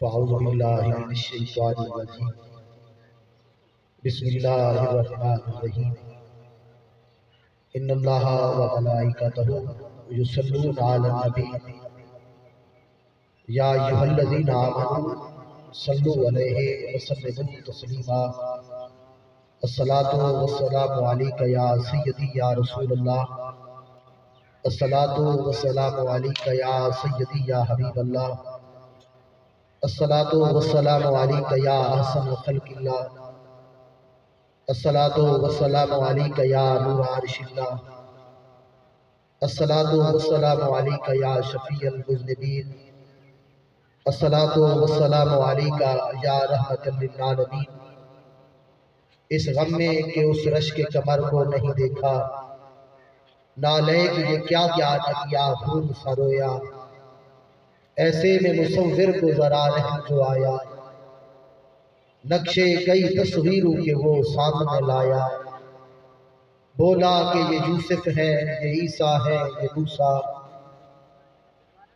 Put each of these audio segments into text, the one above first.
فاعوذ باللہ من الشیطان الرجیم بسم اللہ الرحمن الرحیم ان اللہ و ملائکتہ یصلون علی النبی یا ایھا الذین آمنوا صلوا علیہ وسلموا تسلیما الصلاۃ والسلام علیک یا سیدی یا رسول اللہ الصلاۃ والسلام علیک یا سیدی یا حبیب اللہ الصلاۃ والسلام علیک یا احسن خلق اللہ الصلاۃ والسلام علیک یا نور عرش اللہ الصلاۃ والسلام علیک یا شفیع المذنبین الصلاۃ والسلام علیک یا رحمت للعالمین۔ اس غم میں کہ اس رش کے کمر کو نہیں دیکھا، نالے کہ یہ کیا نہ کیا خون سا رویا، ایسے میں مصور کو ذرا رحم جو آیا، نقشے کئی تصویروں کے وہ سامنے لایا، بولا کہ یہ یوسف ہے، یہ عیسیٰ ہے، یہ موسیٰ۔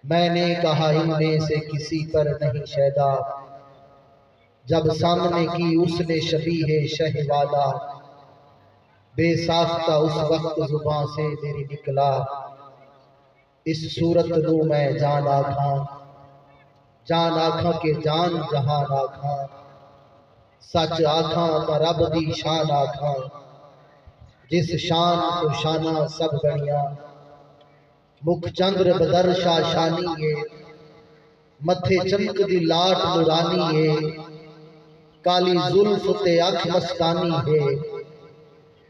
میں نے کہا ان میں سے کسی پر نہیں شیدا، جب سامنے کی اس نے شبیہ شہوادہ، بے ساختہ اس وقت زباں سے میری نکلا، اس صورت نو میں جان آکھاں کہ جان جہان آکھاں، سچ آکھاں تا رب دی شان آکھاں، جس شان کو شانہ سب گنیاں، مکھ چندر بدر شاشانی ہے، متھے چمک دی لاٹ نورانی ہے، کالی زلف تے اکھ مستانی ہے،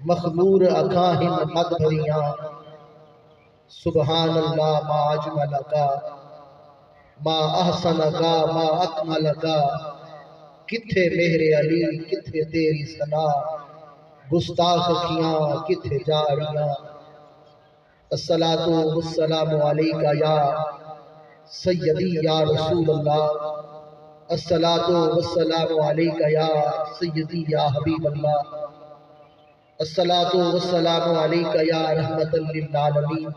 مخمور اکھاں ہن مد بھریاں، سبحان اللہ ما اجملکا ما احسنکا ما اکملکا، کتھے مہر علی کتھے تیری ثنا، گستاخ کیاں کتھے جاڑیاں۔ الصلاۃ والسلام علیک یا سیدی یا رسول اللہ، الصلاۃ والسلام علیک یا سیدی یا حبیب اللہ، الصلاۃ والسلام علیک یا رحمت للعالمین۔